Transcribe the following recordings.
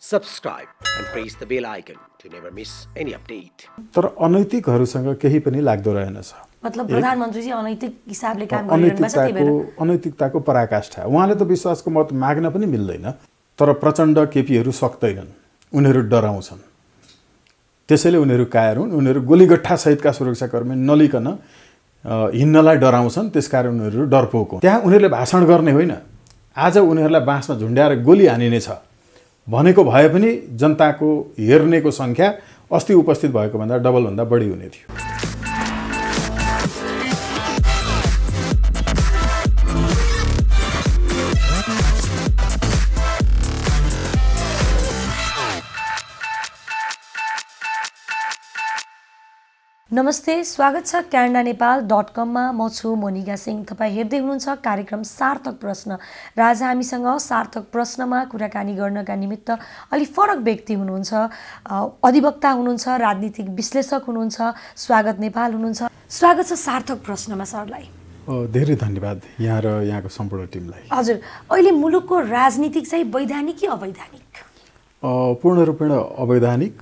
subscribe and press the bell icon to never miss any update. तर अनैतिकहरूसँग केही पनि लाग्दो रहेनछ। मतलब प्रधानमन्त्री चाहिँ अनैतिक हिसाबले काम गरिरहनु भएको छ त्यही भएर अनैतिकताको पराकाष्ठा। उहाँले त विश्वासको मत माग्न पनि मिल्दैन, तर प्रचण्ड केपीहरू सक्दैनन्, उनीहरू डराउँछन्। त्यसैले उनीहरू कायर हुन्, उनीहरू गोलीगट्ठा सहितका सुरक्षाकर्मी नलिकन हिँड्नलाई डराउँछन्, त्यसकारण उनीहरू डरपोक हुन्। त्यहाँ उनीहरूले भाषण गर्ने होइन, आज उनीहरूलाई बाँसमा झुन्ड्याएर गोली हानिने छ भनेको भए पनि जनताको हेर्नेको संख्या अस्ति उपस्थित भएको भन्दा डबल भन्दा बढी हुने थियो। नमस्ते, स्वागत छ canadaNepal.com मा। म छु मोनिका सिंह। तपाईँ हेर्दै हुनुहुन्छ कार्यक्रम सार्थक प्रश्न र आज हामीसँग सार्थक प्रश्नमा कुराकानी गर्नका निमित्त अलि फरक व्यक्ति हुनुहुन्छ, अधिवक्ता हुनुहुन्छ, राजनीतिक विश्लेषक हुनुहुन्छ, स्वागत नेपाल हुनुहुन्छ। स्वागत छ सार्थक प्रश्नमा सरलाई। धेरै धन्यवाद यहाँ र यहाँको सम्पूर्ण टिमलाई। हजुर, अहिले मुलुकको राजनीतिक चाहिँ वैधानिक कि अवैधानिक? पूर्ण रूपेण अवैधानिक,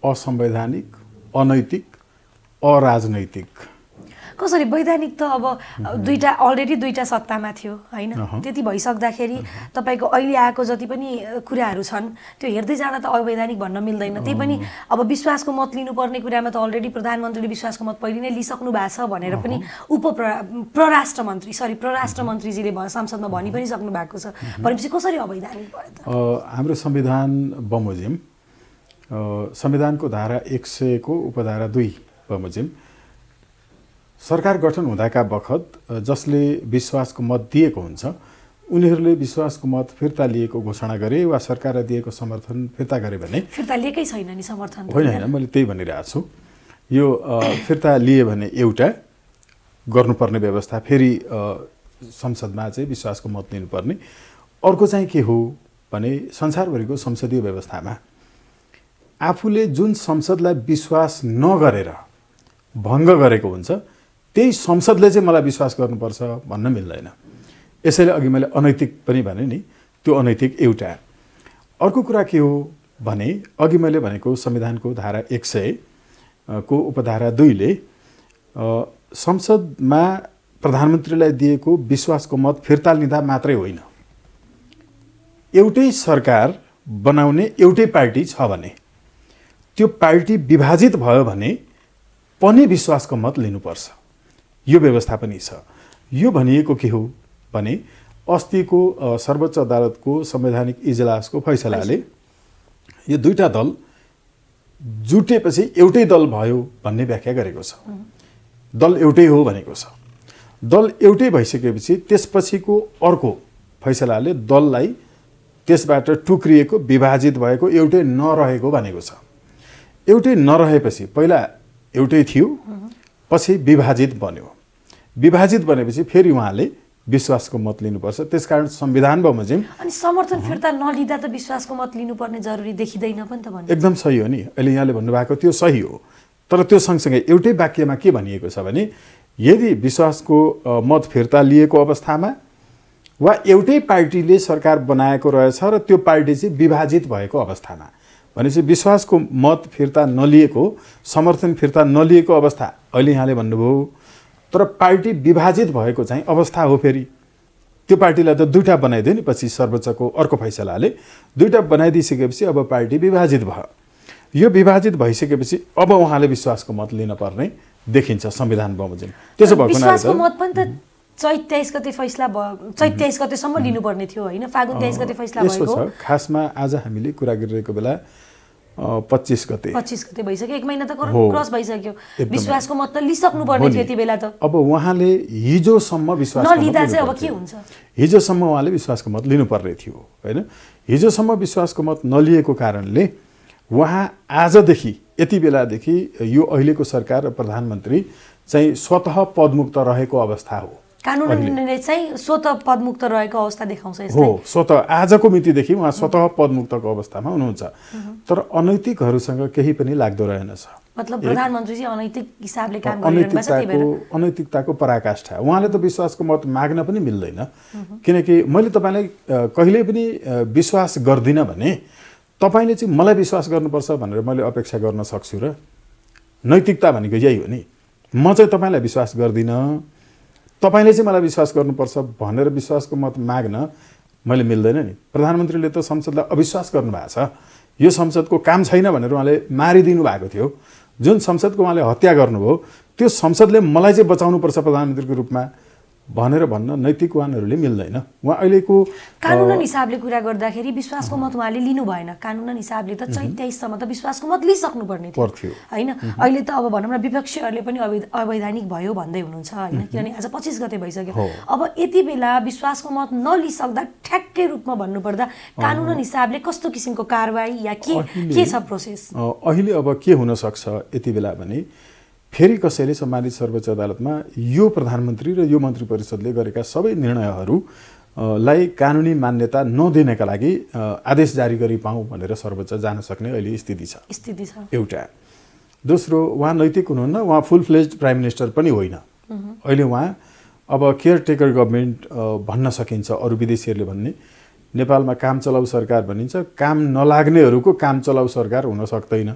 असंवैधानिक, अनैतिक, अराजनैतिक। कसरी? वैधानिक त अब अलरेडी दुईटा सत्तामा थियो हैन, त्यति भइसक्दाखेरि तपाईको अहिले आएको जति पनि कुराहरू छन् त्यो हेर्दै जाँदा त अवैधानिक भन्न मिल्दैन। त्यही पनि अब विश्वासको मत लिनुपर्ने कुरामा त अलरेडी प्रधानमन्त्रीले विश्वासको मत पहिले नै लिइसक्नु भएको छ भनेर पनि परराष्ट्र मन्त्रीजीले संसदमा भनि पनि सक्नु भएको छ। भनेपछि कसरी अवैधानिक भयो त? हाम्रो संविधान बमोजिम संविधानको धारा 100 को उपधारा 2 बमोजिम सरकार गठन हुँदाका बखत जसले विश्वासको मत दिएको हुन्छ उनीहरूले विश्वासको मत फिर्ता लिएको घोषणा गरे वा सरकारले दिएको समर्थन फिर्ता गरे भने फिर्ता लिएकै छैन नि समर्थन होइन, मैले त्यही भनिरहेको छु। यो फिर्ता लिए भने एउटा गर्नुपर्ने व्यवस्था, फेरि संसदमा चाहिँ विश्वासको मत लिनुपर्ने। अर्को चाहिँ के हो भने संसारभरिको संसदीय व्यवस्थामा आफूले जुन संसदलाई विश्वास नगरेर भङ्ग गरेको हुन्छ त्यही संसदले चाहिँ मलाई विश्वास गर्नुपर्छ भन्न मिल्दैन। यसैले अघि मैले अनैतिक पनि भने नि, त्यो अनैतिक एउटा। अर्को कुरा के हो भने अघि मैले भनेको संविधानको धारा 100 को उपधारा 2 ले संसदमा प्रधानमन्त्रीलाई दिएको विश्वासको मत फिर्ता लिँदा मात्रै होइन, एउटै सरकार बनाउने एउटै पार्टी छ भने त्यो पार्टी विभाजित भयो भने पनि विश्वासको मत लिनुपर्छ। यो व्यवस्था पनि छ। यो भनिएको के हो भने अस्तिको सर्वोच्च अदालतको संवैधानिक इजलासको फैसलाले यो दुईटा दल जुटेपछि एउटै दल भयो भन्ने व्याख्या गरेको छ। दल एउटै हो भनेको छ। दल एउटै भइसकेपछि त्यसपछिको अर्को फैसलाले दललाई त्यसबाट टुक्रिएको, विभाजित भएको, एउटै नरहेको भनेको छ। एउटै नरहेपछि पहिला एउटै थियो, पछि विभाजित बन्यो। विभाजित बनेपछि फेरि उहाँले विश्वासको मत लिनुपर्छ। त्यसकारण संविधान बमोजिम अनि समर्थन फिर्ता नलिँदा त विश्वासको मत लिनुपर्ने जरुरी देखिँदैन पनि त भन्नु। एकदम सही हो नि, अहिले यहाँले भन्नुभएको त्यो सही हो। तर त्यो सँगसँगै एउटै वाक्यमा के भनिएको छ भने यदि विश्वासको मत फिर्ता लिएको अवस्थामा वा एउटै पार्टीले सरकार बनाएको रहेछ र त्यो पार्टी चाहिँ विभाजित भएको अवस्थामा, भनेपछि विश्वासको मत फिर्ता नलिएको, समर्थन फिर्ता नलिएको अवस्था अहिले यहाँले भन्नुभयो, तर पार्टी विभाजित भएको चाहिँ अवस्था हो। फेरि त्यो पार्टीलाई त दुईटा बनाइदियो नि, पछि सर्वोच्चको अर्को फैसलाले दुईटा बनाइदिइसकेपछि अब पार्टी विभाजित भयो। यो विभाजित भइसकेपछि अब उहाँले विश्वासको मत लिन पर्ने देखिन्छ संविधान बमोजिम। त्यसो भएको विश्वासको मत पनि त चैत 23 गते फैसला भयो, चैत 23 गतेसम्म लिनुपर्ने थियो होइन, फागुन 23 गते फैसला भएको छ। खासमा आज हामीले कुरा गरिरहेको बेला 25 गते भइसक्यो, 1 महिना त क्रस भइसक्यो। विश्वासको मत त लिइसक्नु पर्ने थियो यति बेला त। अब उहाँले हिजोसम्म विश्वासको मत नलिँदा चाहिँ अब के हुन्छ? हिजोसम्म उहाँले विश्वासको मत लिनुपर्ने थियो होइन। हिजोसम्म विश्वासको मत नलिएको कारणले उहाँ आजदेखि यति बेलादेखि यो अहिलेको सरकार र प्रधानमन्त्री चाहिँ स्वतः पदमुक्त रहेको अवस्था हो। कानुनले चाहिँ स्वतः पदमुक्त रहेको अवस्था देखाउँछ हो। स्वतः आजको मितिदेखि उहाँ स्वतः पदमुक्तको अवस्थामा हुनुहुन्छ। तर अनैतिकहरूसँग केही पनि लाग्दो रहेनछ। मतलब प्रधानमन्त्री चाहिँ अनैतिक हिसाबले काम गरिरहनु भएको छ त्यही भएर अनैतिकताको पराकाष्ठा। उहाँले त विश्वासको मत माग्न पनि मिल्दैन, किनकि मैले तपाईलाई कहिले पनि विश्वास गर्दिन भने तपाईले चाहिँ मलाई विश्वास गर्नुपर्छ भनेर मैले अपेक्षा गर्न सक्छु र नैतिकता भनेको यही हो नि। म चाहिँ तपाईलाई विश्वास गर्दिनँ, तपाईले चाहिँ मलाई विश्वास गर्नुपर्छ भनेर विश्वासको मत माग्न मैले मिल्दैन नि। प्रधानमन्त्रीले त संसदलाई अविश्वास गर्नुभएको छ, यो संसदको काम छैन भनेर उहाँले मारिदिनु भएको थियो। जुन संसदको उहाँले हत्या गर्नुभयो त्यो संसदले मलाई चाहिँ बचाउनुपर्छ प्रधानमन्त्रीको रूपमा भनेर भन्न नैतिक उहाँहरूले मिल्दैन। उहाँ अहिलेको कानुनन हिसाबले कुरा गर्दाखेरि विश्वासको मत उहाँले लिनु भएन। कानुनन हिसाबले त 23सम्म त विश्वासको मत लिइसक्नु पर्ने थियो हैन। अहिले त अब भनौँ न विपक्षीहरूले पनि अवैधानिक भयो भन्दै हुनुहुन्छ हैन, किनभने आज 25 गते भइसक्यो। अब यति बेला विश्वासको मत नलिइसक्दा ठ्याक्कै रूपमा भन्नुपर्दा कानुनन हिसाबले कस्तो किसिमको कारबाही या के छ प्रोसेस अहिले अब के हुन सक्छ यति बेला भने फेरि कसैले सम्मानित सर्वोच्च अदालतमा यो प्रधानमन्त्री र यो मन्त्री परिषदले गरेका सबै निर्णयहरूलाई कानुनी मान्यता नदिनका लागि आदेश जारी गरी पाऊँ भनेर सर्वोच्च जान सक्ने अहिले स्थिति छ एउटा। दोस्रो, उहाँ नैतिक हुनुहुन्न, उहाँ फुल फ्लेज्ड प्राइम मिनिस्टर पनि होइन। अहिले उहाँ अब केयरटेकर गभर्मेन्ट भन्न सकिन्छ। अरू विदेशीहरूले भन्ने नेपालमा काम चलाउ सरकार भनिन्छ, काम नलाग्नेहरूको काम चलाउ सरकार हुन सक्दैन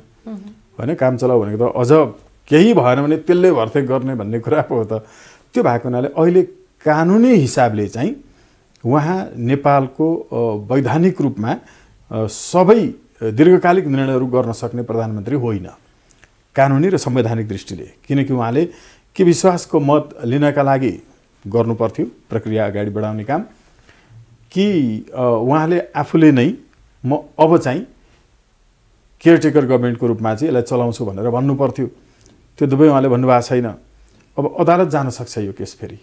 होइन। काम चलाउ भनेको त अझ केही भएन भने त्यसले भर्ते गर्ने भन्ने कुरा पो हो त। त्यो भएको हुनाले अहिले कानुनी हिसाबले चाहिँ उहाँ नेपालको वैधानिक रूपमा सबै दीर्घकालिक निर्णयहरू गर्न सक्ने प्रधानमन्त्री होइन कानुनी र संवैधानिक दृष्टिले। किनकि उहाँले के विश्वासको मत लिनका लागि गर्नुपर्थ्यो प्रक्रिया अगाडि बढाउने काम, कि उहाँले आफूले नै म अब चाहिँ केयरटेकर गभर्मेन्टको रूपमा चाहिँ यसलाई चलाउँछु भनेर भन्नुपर्थ्यो। त्यो दुवै उहाँले भन्नुभएको छैन। अब अदालत जान सक्छ यो केस फेरि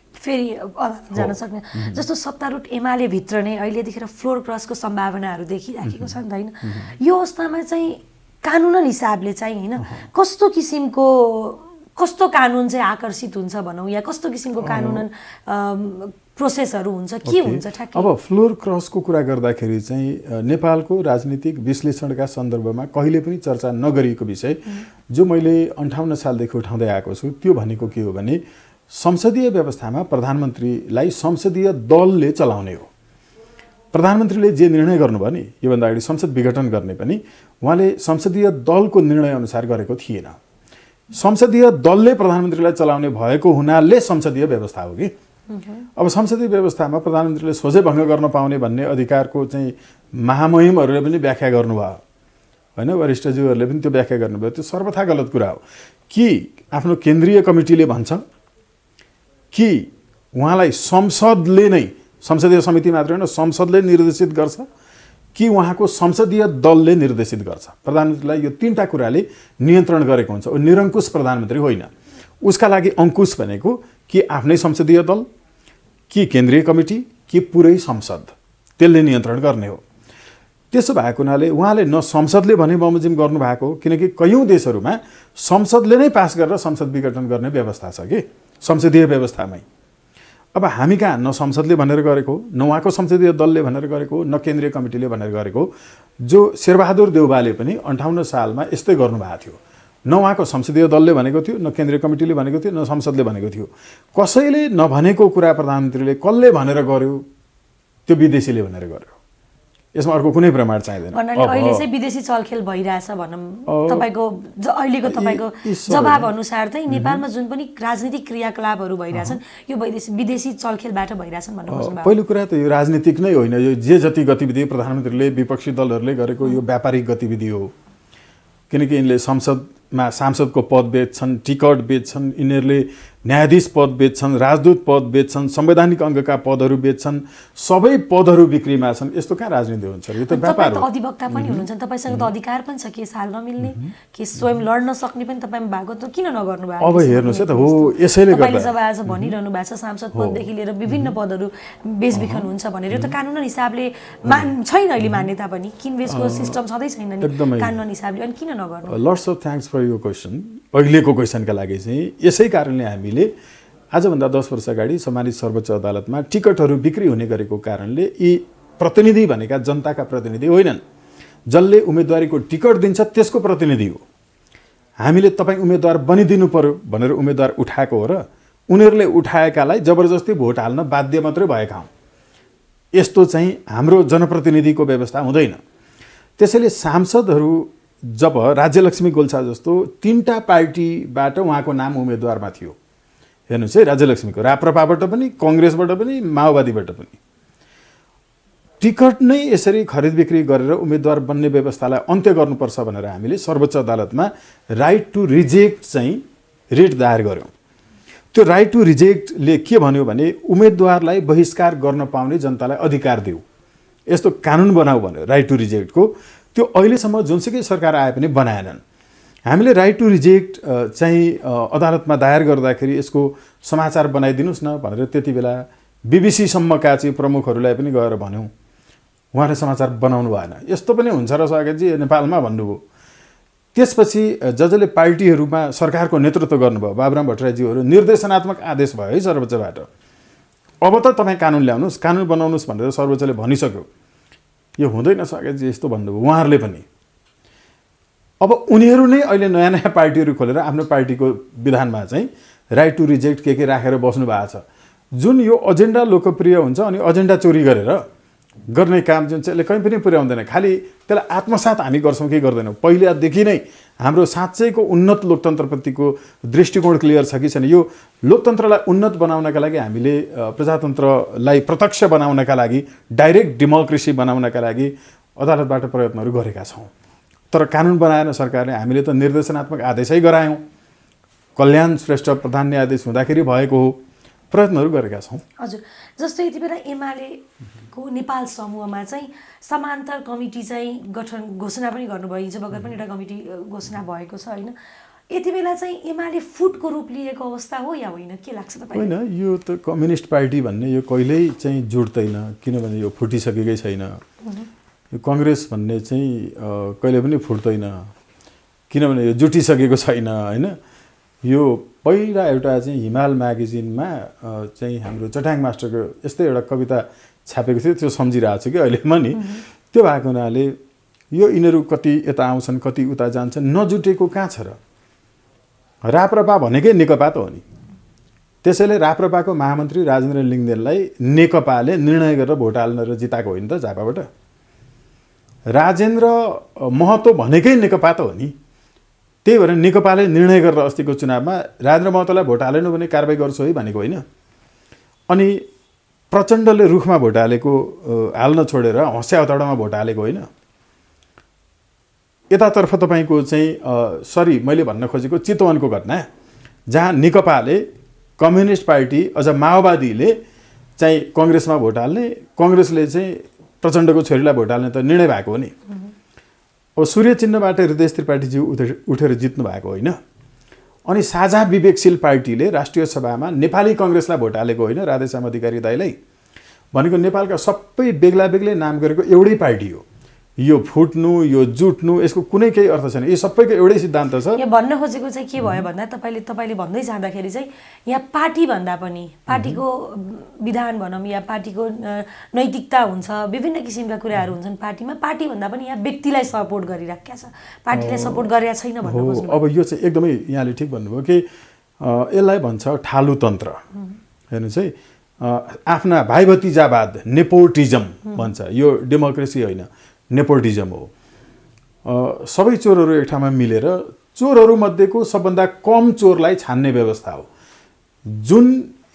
अदालत जान सक्ने। जस्तो सत्तारूढ एमाले भित्र नै अहिले देखेर फ्लोर क्रसको सम्भावनाहरू देखिराखेको छ नि त हैन। यो अवस्थामा चाहिँ कानुनन हिसाबले चाहिँ हैन कस्तो कानुन चाहिँ आकर्षित हुन्छ भनौँ, या कस्तो किसिमको कानुनन प्रोसेसहरू हुन्छ, के हुन्छ ठ्याक्कै? अब फ्लोर क्रसको कुरा गर्दाखेरि चाहिँ नेपालको राजनीतिक विश्लेषणका सन्दर्भमा कहिले पनि चर्चा नगरिएको विषय जो मैले 58 सालदेखि उठाउँदै आएको छु त्यो भनेको के हो भने संसदीय व्यवस्थामा प्रधानमन्त्रीलाई संसदीय दलले चलाउने हो। प्रधानमन्त्रीले जे निर्णय गर्नुभयो नि योभन्दा अगाडि संसद विघटन गर्ने पनि उहाँले संसदीय दलको निर्णय अनुसार गरेको थिएन। संसदीय दलले प्रधानमन्त्रीलाई चलाउने भएको हुनाले संसदीय व्यवस्था हो कि। अब संसदीय व्यवस्थामा प्रधानमन्त्रीले सोझै भङ्ग गर्न पाउने भन्ने अधिकारको चाहिँ महामहिमहरूले पनि व्याख्या गर्नुभयो होइन, वरिष्ठज्यूहरूले पनि त्यो व्याख्या गर्नुभयो। त्यो सर्वथा गलत कुरा हो। कि आफ्नो केन्द्रीय कमिटीले भन्छ कि उहाँलाई संसदले नै, संसदीय समिति मात्र होइन संसदले निर्देशित गर्छ कि उहाँको संसदीय दलले निर्देशित गर्छ। प्रधानमन्त्रीलाई यो तीनटा कुराले नियन्त्रण गरेको हुन्छ। ऊ निरङ्कुश प्रधानमन्त्री होइन। उसका लागि अङ्कुश भनेको कि आफ्नै संसदीय दल, कि केन्द्रीय कमिटी, कि पुरै संसद, त्यसले नियन्त्रण गर्ने हो। त्यसो भएको हुनाले उहाँले न संसदले भने बमोजिम गर्नुभएको, किनकि कयौँ देशहरूमा संसदले नै पास गरेर संसद विघटन गर्ने व्यवस्था छ कि संसदीय व्यवस्थामै। अब हामी कहाँ न संसदले भनेर गरेको, न उहाँको संसदीय दलले भनेर गरेको, न केन्द्रीय कमिटीले भनेर गरेको। जो शेरबहादुर देउवाले पनि 58 सालमा यस्तै गर्नुभएको थियो। न उहाँको संसदीय दलले भनेको थियो, न केन्द्रीय कमिटीले भनेको थियो, न संसदले भनेको थियो। कसैले नभनेको कुरा प्रधानमन्त्रीले कसले भनेर गर्यो? त्यो विदेशीले भनेर गर्यो। यसमा अर्को कुनै प्रमाण चाहिँदैन। अहिले चाहिँ विदेशी चलखेल भइरहेछ भनौँ। तपाईँको अहिलेको तपाईँको जवाब अनुसार चाहिँ नेपालमा जुन पनि राजनीतिक क्रियाकलापहरू भइरहेछन् यो विदेशी चलखेलबाट भइरहेछन् भन्नु खोज्नु भएको। पहिलो कुरा त यो राजनीतिक नै होइन। यो जे जति गतिविधि प्रधानमन्त्रीले विपक्षी दलहरूले गरेको यो व्यापारिक गतिविधि हो। किनकि यिनले संसदमा सांसदको पद बेच्छन्, टिकट बेच्छन्, यिनीहरूले न्यायाधीश पद बेच्छन्, राजदूत पद बेच्छन्, संवैधानिक अङ्गका पदहरू बेच्छन्, सबै पदहरू बिक्रीमा छन्। यस्तो कहाँ राजनीति हुन्छ? यो त व्यापार हो। अधिवक्ता पनि हुनुहुन्छ, तपाईँसँग त अधिकार पनि छ केस हाल्न मिल्ने, केस स्वयं लड्न सक्ने पनि तपाईँमा भएको, त किन नगर्नु भएको? अब हेर्नुहोस् है त, हो यसैले गर्दा जब आज भनिरहनु भएको छ सांसद पददेखि लिएर विभिन्न पदहरू बेचबिखन हुन्छ भनेर, यो त कानुनन हिसाबले छैन अहिले मान्यता पनि। किनबेचको सिस्टम छँदै छैन नि कानुनन हिसाबले, अनि किन नगर्नु? लट्स अफ थ्याङ्क्स फर यो क्वेसन। अहिलेको क्वेसनका लागि चाहिँ यसै कारणले हामीले आजभन्दा 10 वर्ष अगाडि सम्मानित सर्वोच्च अदालतमा टिकटहरू बिक्री हुने गरेको कारणले यी प्रतिनिधि भनेका जनताका प्रतिनिधि होइनन्। जसले उम्मेदवारीको टिकट दिन्छ त्यसको प्रतिनिधि हो। हामीले तपाईँ उम्मेदवार बनिदिनु पर्यो भनेर उम्मेदवार उठाएको हो र उनीहरूले उठाएकालाई जबरजस्ती भोट हाल्न बाध्य मात्रै भएका हौँ। यस्तो चाहिँ हाम्रो जनप्रतिनिधिको व्यवस्था हुँदैन। त्यसैले सांसदहरू जब राज्यलक्ष्मी गोल्छा जस्तो 3टा पार्टीबाट उहाँको नाम उम्मेदवारमा थियो, हेर्नुहोस् है, राज्यलक्ष्मीको राप्रपाबाट पनि, कङ्ग्रेसबाट पनि, माओवादीबाट पनि, टिकट नै यसरी खरिद बिक्री गरेर उम्मेदवार बन्ने व्यवस्थालाई अन्त्य गर्नुपर्छ भनेर हामीले सर्वोच्च अदालतमा राइट टु रिजेक्ट चाहिँ रिट दायर गऱ्यौँ। त्यो राइट टु रिजेक्टले के भन्यो भने उम्मेदवारलाई बहिष्कार गर्न पाउने जनतालाई अधिकार दिऊ, यस्तो कानुन बनाऊ भन्यो राइट टु रिजेक्टको। त्यो अहिलेसम्म जुनसुकै सरकार आए पनि बनाएनन्। हामीले राइट टु रिजेक्ट चाहिँ अदालतमा दायर गर्दाखेरि यसको समाचार बनाइदिनुहोस् न भनेर त्यति बेला बिबिसीसम्मका चाहिँ प्रमुखहरूलाई पनि गएर भन्यौँ, उहाँले समाचार बनाउनु भएन। यस्तो पनि हुन्छ र स्वागतजी नेपालमा भन्नुभयो। त्यसपछि जसले पार्टीहरूमा सरकारको नेतृत्व गर्नुभयो बाबुराम भट्टराईज्यूहरू, निर्देशनात्मक आदेश भयो है सर्वोच्चबाट, अब त तपाईँ कानुन ल्याउनुहोस्, कानुन बनाउनुहोस् भनेर सर्वोच्चले भनिसक्यो। यो हुँदैन स्वागतजी यस्तो भन्नुभयो उहाँहरूले पनि। अब उनीहरू नै अहिले नयाँ नयाँ पार्टीहरू खोलेर आफ्नो पार्टीको विधानमा चाहिँ राइट टु रिजेक्ट के राखेर बस्नु भएको छ, जुन यो एजेन्डा लोकप्रिय हुन्छ अनि एजेन्डा चोरी गरेर गर्ने काम जुन चाहिँ कहीँ पनि पुर्याउँदैन। खालि त्यसलाई आत्मसात हामी गर्छौँ कि गर्दैनौँ। पहिलादेखि नै हाम्रो साँच्चैको उन्नत लोकतन्त्रप्रतिको दृष्टिकोण क्लियर छ कि छैन। यो लोकतन्त्रलाई उन्नत बनाउनका लागि हामीले प्रजातन्त्रलाई प्रत्यक्ष बनाउनका लागि, डाइरेक्ट डेमोक्रेसी बनाउनका लागि अदालतबाट प्रयत्नहरू गरेका छौँ। तर कानुन बनाएन सरकारले। हामीले त निर्देशनात्मक आदेशै गरायौँ। कल्याण श्रेष्ठ प्रधान न्यायाधीश हुँदाखेरि भएको हो, प्रयत्नहरू गरेका छौँ। हजुर, जस्तो यति बेला एमालेको नेपाल समूहमा चाहिँ समान्तर कमिटी चाहिँ गठन घोषणा पनि गर्नुभयो। हिजो भर्खर पनि एउटा कमिटी घोषणा भएको छ होइन। यति बेला चाहिँ एमाले फुटको रूप लिएको अवस्था हो या होइन, के लाग्छ तपाईँ? होइन, यो त कम्युनिस्ट पार्टी भन्ने यो कहिल्यै चाहिँ जुट्दैन, किनभने यो फुटिसकेकै छैन। यो कङ्ग्रेस भन्ने चाहिँ कहिले पनि फुट्दैन, किनभने यो जुटिसकेको छैन होइन। यो पहिला एउटा चाहिँ हिमाल म्यागजिनमा चाहिँ हाम्रो चट्याङ मास्टरको यस्तै एउटा कविता छापेको थियो, त्यो सम्झिरहेको छु कि अहिले पनि। त्यो भएको हुनाले यो यिनीहरू कति यता आउँछन् कति उता जान्छन्, नजुटेको कहाँ छ र? राप्रपा भनेकै नेकपा त हो नि। त्यसैले राप्रपाको महामन्त्री राजेन्द्र लिङ्गदेनलाई नेकपाले निर्णय गरेर भोट हालेर जिताएको होइन त झापाबाट। राजेन्द्र महतो भनेकै नेकपा त हो नि। त्यही भएर नेकपाले निर्णय गरेर अस्तिको चुनावमा राजेन्द्र महतोलाई भोट हालेनु भने कारबाही गर्छु है भनेको होइन। अनि प्रचण्डले रुखमा भोट हालेको हाल्न छोडेर हँस्या हतौडामा भोट हालेको होइन। यतातर्फ तपाईँको चाहिँ मैले भन्न खोजेको चितवनको घटना, जहाँ नेकपाले, कम्युनिस्ट पार्टी अझ माओवादीले चाहिँ कङ्ग्रेसमा भोट हाल्ने, कङ्ग्रेसले चाहिँ प्रचण्डको छोरीलाई भोट हाल्ने त निर्णय भएको हो नि। अब सूर्य चिन्हबाट हृदय त्रिपाठीज्यू उठेर जित्नु भएको होइन। अनि साझा विवेकशील पार्टीले राष्ट्रिय सभामा नेपाली कङ्ग्रेसलाई भोट हालेको होइन, राधेश्याम अधिकारी दाइलाई। भनेको नेपालका सबै बेग्ला बेग्लै नाम गरेको एउटै पार्टी हो। यो फुट्नु, यो जुट्नु, यसको कुनै केही अर्थ छैन। यो सबैको एउटै सिद्धान्त छ। यो भन्न खोजेको चाहिँ के भयो भन्दा तपाईँले भन्दै जाँदाखेरि चाहिँ यहाँ पार्टी भन्दा पनि पार्टीको विधान भनौँ या पार्टीको नैतिकता हुन्छ, विभिन्न किसिमका कुराहरू हुन्छन् पार्टीमा। पार्टी भन्दा पनि यहाँ व्यक्तिलाई सपोर्ट गरिराखेको छ, पार्टीलाई सपोर्ट गरेको छैन भन्नु खोज्नु। अब यो चाहिँ एकदमै यहाँले ठिक भन्नुभयो कि यसलाई भन्छ ठालु तन्त्र। हेर्नुहोस् है, आफ्ना भाइ भतिजावाद, नेपोटिजम भन्छ। यो डेमोक्रेसी होइन, नेपोटिजम हो। सबै चोरहरू एक ठाउँमा मिलेर चोरहरूमध्येको सबभन्दा कम चोरलाई छान्ने व्यवस्था हो। जुन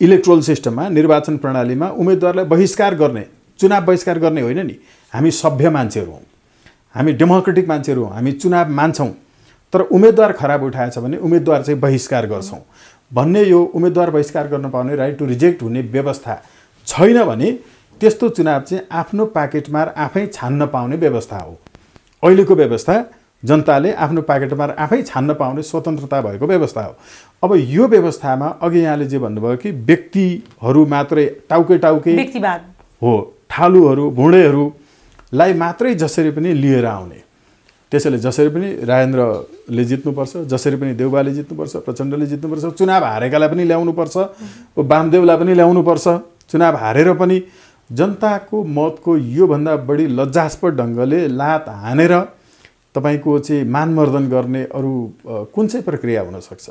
इलेक्ट्रोल सिस्टममा, निर्वाचन प्रणालीमा उम्मेदवारलाई बहिष्कार गर्ने, चुनाव बहिष्कार गर्ने होइन नि। हामी सभ्य मान्छेहरू हौँ, हामी डेमोक्रेटिक मान्छेहरू हौँ, हामी चुनाव मान्छौँ। तर उम्मेदवार खराब उठाएछ भने उम्मेदवार चाहिँ बहिष्कार गर्छौँ भन्ने यो उम्मेदवार बहिष्कार गर्न पाउने, राइट टु रिजेक्ट हुने व्यवस्था छैन भने त्यस्तो चुनाव चाहिँ आफ्नो पाकेटमार आफै छान्न पाउने व्यवस्था हो। अहिलेको व्यवस्था जनताले आफ्नो पाकेटमार आफै छान्न पाउने स्वतन्त्रता भएको व्यवस्था हो। अब यो व्यवस्थामा अघि यहाँले जे भन्नुभयो कि व्यक्तिहरू मात्रै टाउके व्यक्तिवाद हो, ठालुहरू भुँडेहरूलाई मात्रै जसरी पनि लिएर आउने। त्यसैले जसरी पनि राजेन्द्रले जित्नुपर्छ, जसरी पनि देउबाले जित्नुपर्छ, प्रचण्डले जित्नुपर्छ, चुनाव हारेकालाई पनि ल्याउनुपर्छ, वामदेवलाई पनि ल्याउनुपर्छ। चुनाव हारेर पनि जनताको मतको योभन्दा बढी लज्जास्पद ढङ्गले लात हानेर तपाईँको चाहिँ मानमर्दन गर्ने अरू कुन चाहिँ प्रक्रिया हुनसक्छ?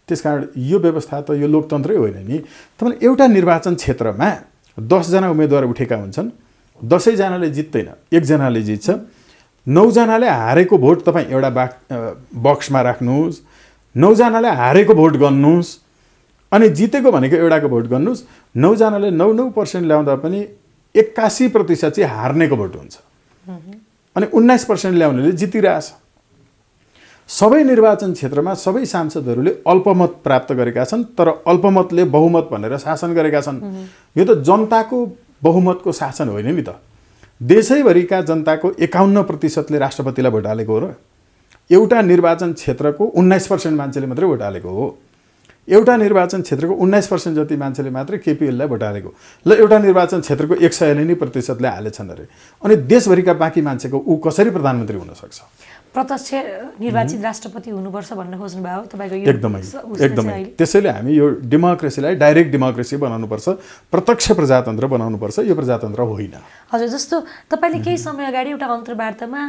त्यसकारण यो व्यवस्था त यो लोकतन्त्रै होइन नि। तपाईँले एउटा निर्वाचन क्षेत्रमा 10 जना उम्मेदवार उठेका हुन्छन्, 10 जनाले जित्दैन, 1 जनाले जित्छ। 9 जनाले हारेको भोट तपाईँ एउटा बक्समा राख्नुहोस्, 9 जनाले हारेको भोट गर्नुहोस् अनि जितेको भनेको एउटाको भोट गर्नुहोस्। 9 जनाले 9% ल्याउँदा पनि 81% चाहिँ हार्नेको भोट हुन्छ अनि 19% ल्याउनेले जितिरहेछ। सबै निर्वाचन क्षेत्रमा सबै सांसदहरूले अल्पमत प्राप्त गरेका छन्, तर अल्पमतले बहुमत भनेर शासन गरेका छन्। यो त जनताको बहुमतको शासन होइन नि त। देशैभरिका जनताको 51% राष्ट्रपतिलाई भोट हालेको हो र एउटा निर्वाचन क्षेत्रको 19% मान्छेले मात्रै भोट हालेको हो। एउटा निर्वाचन क्षेत्रको 19% जति मान्छेले मात्रै केपीएललाई भोट हालेको। ल एउटा निर्वाचन क्षेत्रको 100ले नै प्रतिशतले हालेछन् अरे, अनि देशभरिका बाँकी मान्छेको ऊ कसरी प्रधानमन्त्री हुन सक्छ? प्रत्यक्ष निर्वाचित राष्ट्रपति हुनुपर्छ भन्न खोज्नु भयो तपाईको यो? एकदमै। त्यसैले हामी यो डेमोक्रेसीलाई डाइरेक्ट डेमोक्रेसी बनाउनुपर्छ, प्रत्यक्ष प्रजातन्त्र बनाउनुपर्छ, यो प्रजातन्त्र होइन। हजुर, जस्तो तपाईले केही समय अगाडि एउटा अन्तर्वार्तामा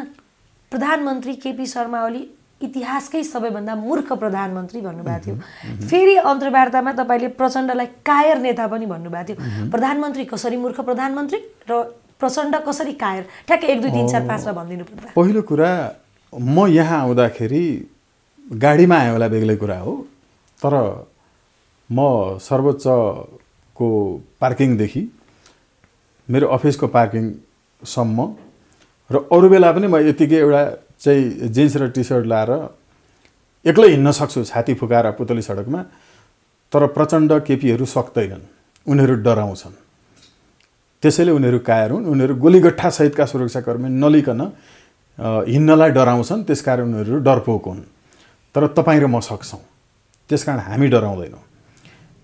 प्रधानमन्त्री केपी शर्मा ओली इतिहासकै सबैभन्दा मूर्ख प्रधानमन्त्री भन्नुभएको थियो। फेरि अन्तर्वार्तामा तपाईले प्रचण्डलाई कायर नेता पनि भन्नुभएको थियो। प्रधानमन्त्री कसरी मूर्ख प्रधानमन्त्री र प्रचण्ड कसरी कायर? ठ्याक्कै 1 2 3 4 5 मा भनिदिनु पर्दा। पहिलो कुरा, म यहाँ आउँदाखेरि गाडीमा आयो होला बेग्लै कुरा हो, तर म सर्वोच्चको पार्किङदेखि मेरो अफिसको पार्किङसम्म र अरू बेला पनि म यतिकै एउटा चाहिँ जिन्स र टी सर्ट लाएर एक्लै हिँड्न सक्छु छाती फुकाएर पुतली सडकमा। तर प्रचण्ड केपीहरू सक्दैनन्, उनीहरू डराउँछन्। त्यसैले उनीहरू कायर हुन्। उनीहरू गोलीगट्ठा सहितका सुरक्षाकर्मी नलिकन हिँड्नलाई डराउँछन्, त्यसकारण उनीहरू डरपोक हुन्। तर तपाईँ र म सक्छौँ, त्यसकारण हामी डराउँदैनौँ,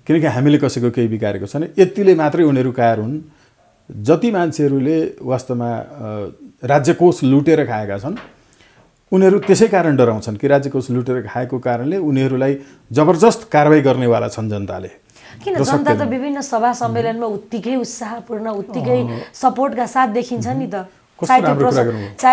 किनकि हामीले कसैको केही बिगारेको छैन। यतिले मात्रै उनीहरू कायर हुन्। जति मान्छेहरूले वास्तवमा राज्यकोष लुटेर खाएका छन्, उनीहरू त्यसै कारण डराउँछन् कि राज्यकोष लुटेर खाएको कारणले उनीहरूलाई जबरजस्त कारबाही गर्नेवाला छन् जनताले। किन जनता त विभिन्न सभा सम्मेलनमा उत्तिकै उत्साहपूर्ण, उत्तिकै सपोर्टका साथ देखिन्छ नि त। चाहे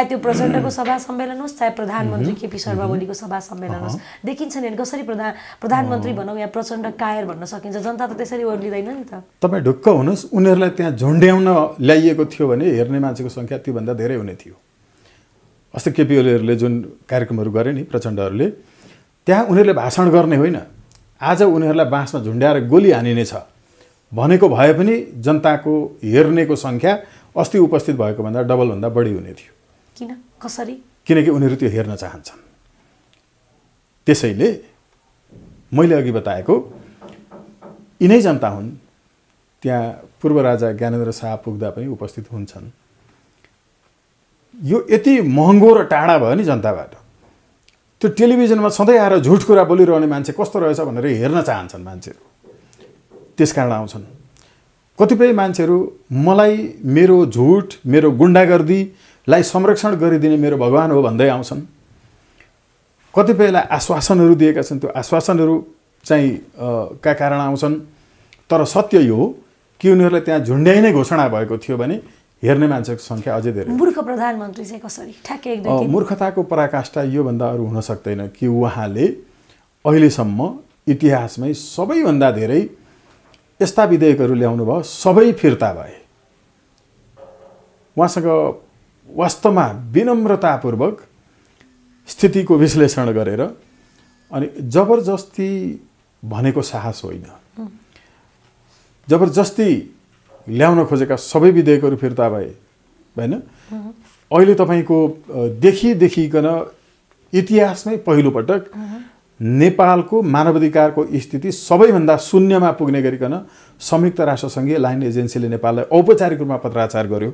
त्यो प्रचण्डको सभा सम्मेलन होस्, चाहे प्रधानमन्त्री केपी शर्मा ओलीको सभा सम्मेलन होस्, देखिन्छ नि कसरी प्रधानमन्त्री भनौँ या प्रचण्ड कायर भन्न सकिन्छ। जनता त त्यसरी ओर्लिँदैन नि त। तपाईँ ढुक्क हुनुहोस्, उनीहरूलाई त्यहाँ झुन्ड्याउन ल्याइएको थियो भने हेर्ने मान्छेको सङ्ख्या त्योभन्दा धेरै हुने थियो। अस्ति केपी ओलीहरूले जुन कार्यक्रमहरू गरे नि प्रचण्डहरूले, त्यहाँ उनीहरूले भाषण गर्ने होइन, आज उनीहरूलाई बाँसमा झुन्ड्याएर गोली हानिने छ भनेको भए पनि जनताको हेर्नेको सङ्ख्या अस्ति उपस्थित भएको भन्दा डबलभन्दा बढी हुने थियो। किन? कसरी? किनकि उनीहरू त्यो हेर्न चाहन्छन्। त्यसैले मैले अघि बताएको यिनै जनता हुन्। त्यहाँ पूर्व राजा ज्ञानेन्द्र शाह पुग्दा पनि उपस्थित हुन्छन्। यो यति महँगो र टाढा भयो नि जनताबाट। त्यो टेलिभिजनमा सधैँ आएर झुट कुरा बोलिरहने मान्छे कस्तो रहेछ भनेर हेर्न चाहन्छन् मान्छेहरू, त्यसकारण आउँछन्। कतिपय मान्छेहरू मलाई मेरो झुट, मेरो गुन्डागर्दीलाई संरक्षण गरिदिने मेरो भगवान हो भन्दै आउँछन्। कतिपयलाई आश्वासनहरू दिएका छन्, त्यो आश्वासनहरू चाहिँ का कारण आउँछन्। तर सत्य यो हो कि उनीहरूलाई त्यहाँ झुन्ड्याइ नै घोषणा भएको थियो भने हेर्ने मान्छेको सङ्ख्या अझै धेरै। मूर्ख प्रधानमन्त्री चाहिँ कसरी? ठ्याक्कै 1 2 3। मूर्खताको पराकाष्ठा योभन्दा अरू हुन सक्दैन कि उहाँले अहिलेसम्म इतिहासमै सबैभन्दा धेरै यस्ता विधेयकहरू ल्याउनु भयो, सबै फिर्ता भए। उहाँसँग वास्तवमा विनम्रतापूर्वक स्थितिको विश्लेषण गरेर अनि जबरजस्ती भनेको साहस होइन, जबरजस्ती ल्याउन खोजेका सबै विधेयकहरू फिर्ता भए होइन। अहिले तपाईँको देखिकन इतिहासमै पहिलोपटक नेपालको मानवाधिकारको स्थिति सबैभन्दा शून्यमा पुग्ने गरिकन संयुक्त राष्ट्रसङ्घीय लाइन एजेन्सीले नेपाललाई औपचारिक रूपमा पत्राचार गर्यो।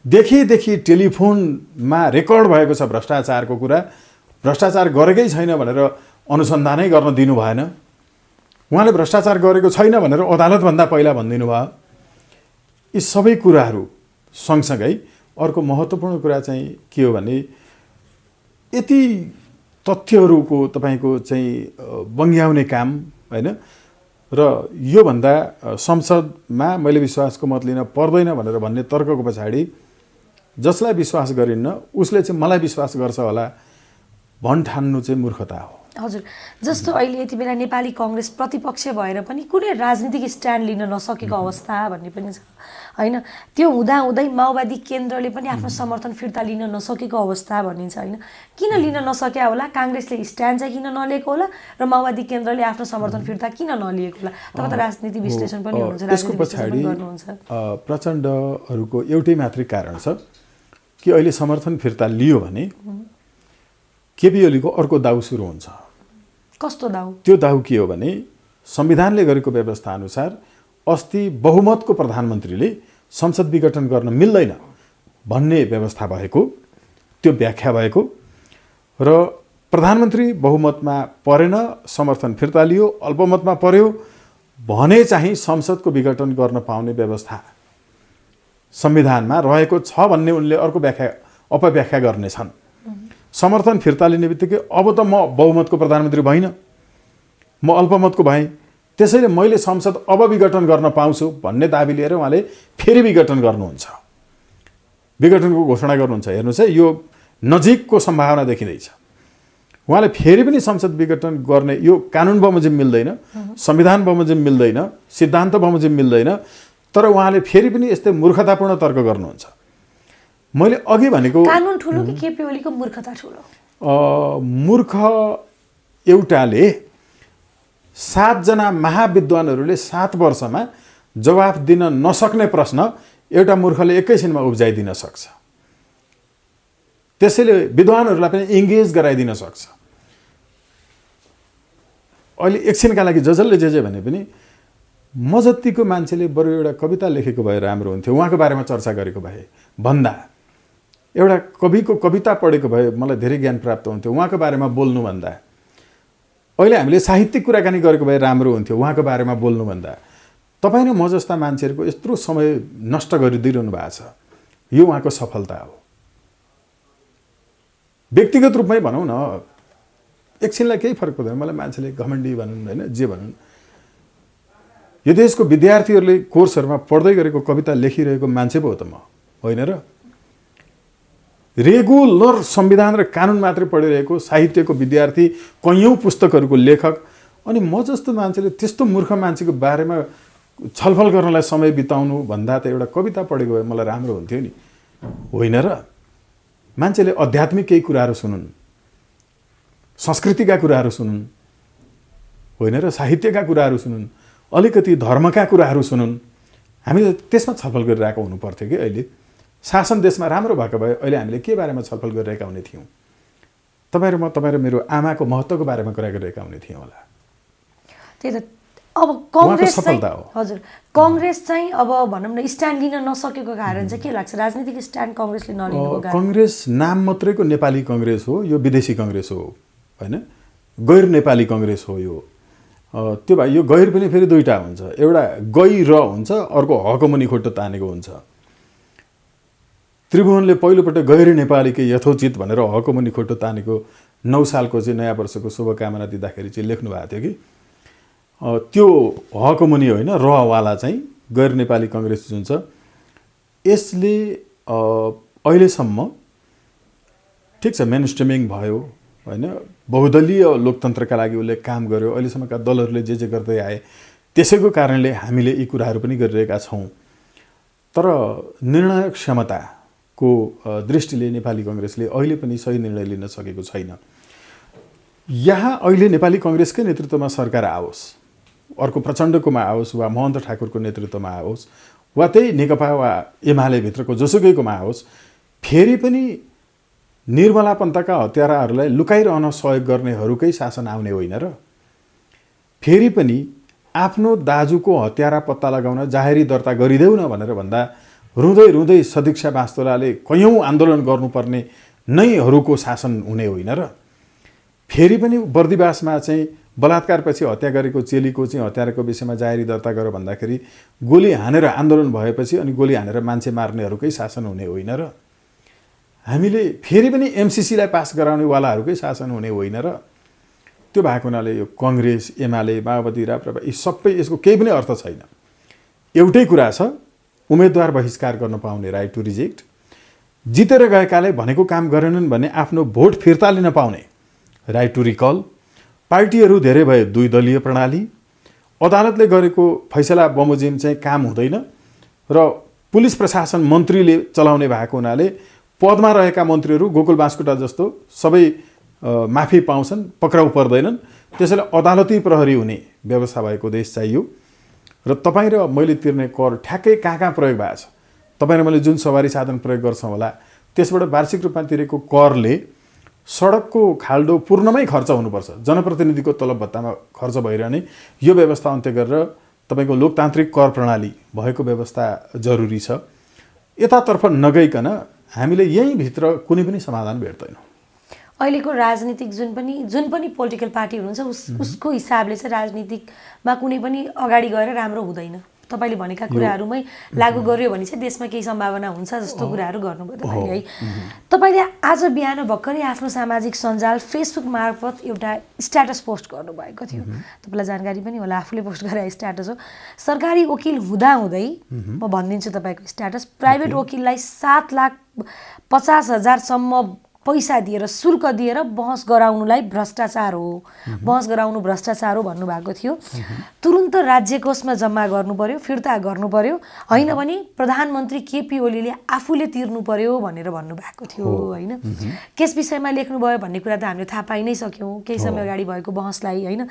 देखि टेलिफोनमा रेकर्ड भएको छ भ्रष्टाचारको कुरा, भ्रष्टाचार गरेकै छैन भनेर अनुसन्धानै गर्न दिनु भएन। उहाँले भ्रष्टाचार गरेको छैन भनेर अदालतभन्दा पहिला भनिदिनु भयो। यी सबै कुराहरू सँगसँगै अर्को महत्त्वपूर्ण कुरा चाहिँ के हो भने यति तथ्यहरूको तपाईँको चाहिँ बङ्ग्याउने काम होइन। र योभन्दा संसदमा मैले विश्वासको मत लिन पर्दैन भनेर भन्ने तर्कको पछाडि जसलाई विश्वास गरिन्न उसले चाहिँ मलाई विश्वास गर्छ होला भन्ठान्नु चाहिँ मूर्खता हो। हजुर, जस्तो अहिले यति बेला नेपाली कांग्रेस प्रतिपक्ष भएर पनि कुनै राजनीतिक स्ट्यान्ड लिन नसकेको अवस्था भन्ने पनि छ हैन। त्यो हुँदाहुँदै माओवादी केन्द्रले पनि आफ्नो समर्थन फिर्ता लिन नसकेको अवस्था भनिन्छ हैन। किन लिन नसक्या होला? कांग्रेसले स्ट्यान्ड चाहिँ किन नलिएको होला र माओवादी केन्द्रले आफ्नो समर्थन फिर्ता किन नलिएको होला? तपाईँ त राजनीति विश्लेषण पनि हुनुहुन्छ, राजनीति विश्लेषण पनि गर्नुहुन्छ। प्रचण्डहरूको एउटै मात्रै कारण छ कि अहिले समर्थन फिर्ता लियो भने केपी ओलीको अर्को दाउ सुरु हुन्छ। कस्तो दाउ? त्यो दाउ के हो भने संविधानले गरेको व्यवस्था अनुसार अस्ति बहुमतको प्रधानमन्त्रीले संसद विघटन गर्न मिल्दैन भन्ने व्यवस्था भएको, त्यो व्याख्या भएको र प्रधानमन्त्री बहुमतमा परेन, समर्थन फिर्ता लियो, अल्पमतमा पर्यो भने चाहिँ संसदको विघटन गर्न पाउने व्यवस्था संविधानमा रहेको छ भन्ने उनले अर्को व्याख्या अपव्याख्या गर्नेछन्। समर्थन फिर्ता लिने बित्तिकै अब त म बहुमतको प्रधानमन्त्री भइन, म अल्पमतको भएँ, त्यसैले मैले संसद अब विघटन गर्न पाउँछु भन्ने दाबी लिएर उहाँले फेरि विघटन गर्नुहुन्छ, विघटनको घोषणा गर्नुहुन्छ। हेर्नुहोस् है, यो नजिकको सम्भावना देखिँदैछ। उहाँले फेरि पनि संसद विघटन गर्ने, यो कानुन बमोजिम मिल्दैन, संविधान बमोजिम मिल्दैन, सिद्धान्त बमोजिम मिल्दैन, तर उहाँले फेरि पनि यस्तै मूर्खतापूर्ण तर्क गर्नुहुन्छ। मैले अघि भनेको कानुन ठुलो कि केपी ओलीको मूर्खता ठुलो? मूर्ख एउटाले 7 जना महाविद्वानहरूले 7 वर्षमा जवाफ दिन नसक्ने प्रश्न एउटा मूर्खले एकैछिनमा उब्जाइदिन सक्छ। त्यसैले विद्वानहरूलाई पनि इङ्गेज गराइदिन सक्छ। अहिले एकछिनका लागि जसले जे भने पनि म जतिको मान्छेले बरु एउटा कविता लेखेको भए राम्रो हुन्थ्यो, उहाँको बारेमा चर्चा गरेको भए भन्दा एउटा कविको कविता पढेको भए मलाई धेरै ज्ञान प्राप्त हुन्थ्यो, उहाँको बारेमा बोल्नु भन्दा अहिले हामीले साहित्यिक कुराकानी गरेको भए राम्रो हुन्थ्यो, उहाँको बारेमा बोल्नु भन्दा तपाईँ र म जस्ता मान्छेहरूको यत्रो समय नष्ट गरिदिइरहनु भएको छ। यो उहाँको सफलता हो। व्यक्तिगत रूपमै भनौँ न, एकछिनलाई केही फरक पर्दैन, मलाई मान्छेले घमण्डी भनौँ होइन, जे भनौँ, यो देशको विद्यार्थीहरूले कोर्सहरूमा पढ्दै गरेको कविता लेखिरहेको मान्छे पो हो त म, होइन र? रेगुलर संविधान र कानुन मात्रै पढिरहेको साहित्यको विद्यार्थी, कैयौँ पुस्तकहरूको लेखक, अनि म जस्तो मान्छेले त्यस्तो मूर्ख मान्छेको बारेमा छलफल गर्नलाई समय बिताउनु भन्दा त एउटा कविता पढेको भए मलाई राम्रो हुन्थ्यो नि, होइन र? मान्छेले आध्यात्मिक केही कुराहरू सुनुन्, संस्कृतिका कुराहरू सुनुन्, होइन र? साहित्यका कुराहरू सुनुन्, अलिकति धर्मका कुराहरू सुनुन्। हामीले त्यसमा छलफल गरिरहेको हुनुपर्थ्यो कि अहिले शासन देशमा राम्रो भएको भए अहिले हामीले के बारेमा छलफल गरिरहेका हुने थियौँ? तपाईँ र मेरो आमाको महत्त्वको बारेमा कुरा गरिरहेका हुने थियौँ होला। त्यही त। अब कांग्रेस सफलता हो। हजुर, कांग्रेस चाहिँ अब भनौँ न स्ट्यान्ड लिन नसकेको कारण चाहिँ के लाग्छ? राजनीतिक स्ट्यान्ड कांग्रेसले नलिनुको कारण? कांग्रेस नाम मात्रैको नेपाली कांग्रेस हो, यो विदेशी कांग्रेस हो होइन, गैर नेपाली कांग्रेस हो यो। त्यो भए यो गैर पनि फेरि दुईटा हुन्छ, एउटा गैर हुन्छ, अर्को हकमुनि खुट्टो तानेको हुन्छ। त्रिभुवनले पहिलोपटक गैर नेपालीकै यथोचित भनेर हकमुनि खुट्टो तानेको 9 सालको चाहिँ नयाँ वर्षको शुभकामना दिँदाखेरि चाहिँ लेख्नु भएको थियो कि त्यो हकमुनि होइन, रहवाला चाहिँ गैर नेपाली कांग्रेस जुन छ, यसले अहिलेसम्म ठिक छ मेन स्ट्रिमिङ भयो होइन, बहुदलीय लोकतन्त्रका लागि उसले काम गर्यो, अहिलेसम्मका दलहरूले जे गर्दै आए त्यसैको कारणले हामीले यी कुराहरू पनि गरिरहेका छौँ। तर निर्णय क्षमताको दृष्टिले नेपाली कांग्रेसले अहिले पनि सही निर्णय लिन सकेको छैन। यहाँ अहिले नेपाली कांग्रेसकै नेतृत्वमा सरकार आओस्, अर्को प्रचण्डकोमा आओस् वा महन्त ठाकुरको नेतृत्वमा आओस् वा त्यही नेकपा वा एमाले भित्रको जोसुकैकोमा आओस्, फेरि पनि निर्मला पन्तका हत्याराहरूलाई लुकाइरहन सहयोग गर्नेहरूकै शासन आउने होइन र? फेरि पनि आफ्नो दाजुको हत्यारा पत्ता लगाउन जाहेरी दर्ता गरिदेऊ न भनेर भन्दा रुँदै रुँदै सदीक्षा बास्तोलाले कैयौँ आन्दोलन गर्नुपर्ने नैहरूको शासन हुने होइन र? फेरि पनि बर्दिवासमा चाहिँ बलात्कारपछि हत्या गरेको चेलीको चाहिँ हत्याराको विषयमा जाहेरी दर्ता गर भन्दाखेरि गोली हानेर आन्दोलन भएपछि अनि गोली हानेर मान्छे मार्नेहरूकै शासन हुने होइन र? हामीले फेरि पनि एमसीसीलाई पास गराउनेवालाहरूकै शासन हुने होइन र? त्यो भएको हुनाले यो कांग्रेस, एमाले, माओवादी, राप्रपा यी सबै यसको केही पनि अर्थ छैन। एउटै कुरा छ, उम्मेदवार बहिष्कार गर्न पाउने राइट टु रिजेक्ट, जितेर गएकाले भनेको काम गरेनन् भने आफ्नो भोट फिर्ता लिन पाउने राइट टु रिकल, पार्टीहरू धेरै भए 2 दलीय प्रणाली, अदालतले गरेको फैसला बमोजिम चाहिँ काम हुँदैन र पुलिस प्रशासन मन्त्रीले चलाउने भएको हुनाले पदमा रहेका मन्त्रीहरू गोकुल बास्कुटा जस्तो सबै माफी पाउँछन्, पक्राउ पर्दैनन्। त्यसैले अदालती प्रहरी हुने व्यवस्था भएको देश चाहियो र तपाईँ र मैले तिर्ने कर ठ्याक्कै कहाँ प्रयोग भएको छ। तपाईँ र मैले जुन सवारी साधन प्रयोग गर्छौँ होला त्यसबाट वार्षिक रूपमा तिरेको करले सडकको खाल्डो पूर्णमै खर्च हुनुपर्छ। जनप्रतिनिधिको तलब भत्तामा खर्च भइरहने यो व्यवस्था अन्त्य गरेर तपाईँको लोकतान्त्रिक कर प्रणाली भएको व्यवस्था जरुरी छ। यतातर्फ नगइकन हामीले यहीँभित्र कुनै पनि समाधान भेट्दैनौँ। अहिलेको राजनीतिक जुन पनि पोलिटिकल पार्टी हुनुहुन्छ उसको हिसाबले चाहिँ राजनीतिकमा कुनै पनि अगाडि गएर राम्रो हुँदैन। तपाईँले भनेका कुराहरूमै लागू गर्यो भने चाहिँ देशमा केही सम्भावना हुन्छ जस्तो कुराहरू गर्नुभयो तपाईँले है। तपाईँले आज बिहान भर्खरै आफ्नो सामाजिक सञ्जाल फेसबुक मार्फत एउटा स्ट्याटस पोस्ट गर्नुभएको थियो। तपाईँलाई जानकारी पनि होला, आफूले पोस्ट गरे स्ट्याटस हो। सरकारी वकिल हुँदाहुँदै म भनिदिन्छु तपाईँको स्ट्याटस, प्राइभेट वकिललाई 7,50,000सम्म पैसा दिएर शुल्क दिएर बहस गराउनुलाई भ्रष्टाचार हो, बहस गराउनु भ्रष्टाचार हो भन्नुभएको थियो। तुरुन्त राज्य कोषमा जम्मा गर्नु पर्यो, फिर्ता गर्नु पर्यो, होइन भने प्रधानमन्त्री केपी ओलीले आफूले तिर्नु पर्यो भनेर भन्नुभएको थियो होइन। केस विषयमा लेख्नुभयो भन्ने कुरा त हामीले थाहा पाइ नै सक्यौँ केही समय अगाडि भएको बहसलाई होइन।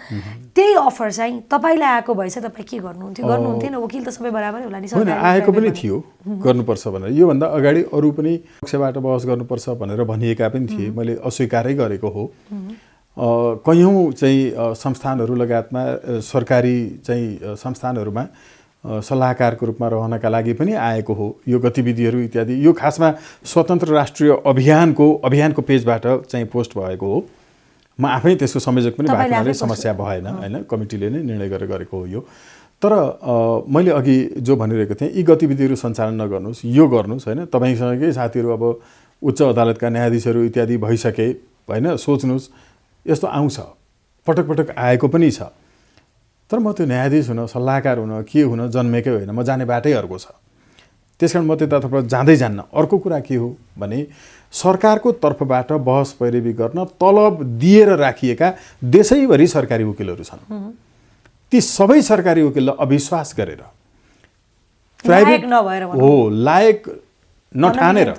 त्यही अफर चाहिँ तपाईँलाई आएको भएछ तपाईँ के गर्नुहुन्थ्यो? गर्नुहुन्थेन? वकिल त सबै बराबरै होला नि। होइन, आएको पनि थियो गर्नुपर्छ भनेर। योभन्दा अगाडि अरू पनि पक्षबाट बहस गर्नुपर्छ भनेर भनिएका पनि थिए, मैले अस्वीकारै गरेको हो। कयौँ चाहिँ संस्थानहरू लगायतमा सरकारी चाहिँ संस्थानहरूमा सल्लाहकारको रूपमा रहनका लागि पनि आएको हो यो गतिविधिहरू इत्यादि। यो खासमा स्वतन्त्र राष्ट्रिय अभियानको पेजबाट चाहिँ पोस्ट भएको हो। म आफै त्यसको संयोजक पनि भएको हुनाले समस्या भएन होइन, कमिटीले नै निर्णय गरेर गरेको हो यो। तर मैले अघि जो भनिरहेको थिएँ यी गतिविधिहरू सञ्चालन नगर्नुहोस्, यो गर्नुहोस् होइन। तपाईँसँगै साथीहरू अब उच्च अदालतका न्यायाधीशहरू इत्यादि भइसके होइन, सोच्नुहोस् यस्तो आउँछ, पटक पटक आएको पनि छ। तर म त्यो न्यायाधीश हुन, सल्लाहकार हुन, के हुन जन्मेकै होइन, म जाने बाटै अर्को छ। त्यसकारण म त्यतातर्फ जाँदै जान्न। अर्को कुरा के हो भने सरकारको तर्फबाट बहस पैरवी गर्न तलब दिएर राखिएका देशैभरि सरकारी वकिलहरू छन्। ती सबै सरकारी वकिललाई अविश्वास गरेर प्राइभेट हो लायक नठानेर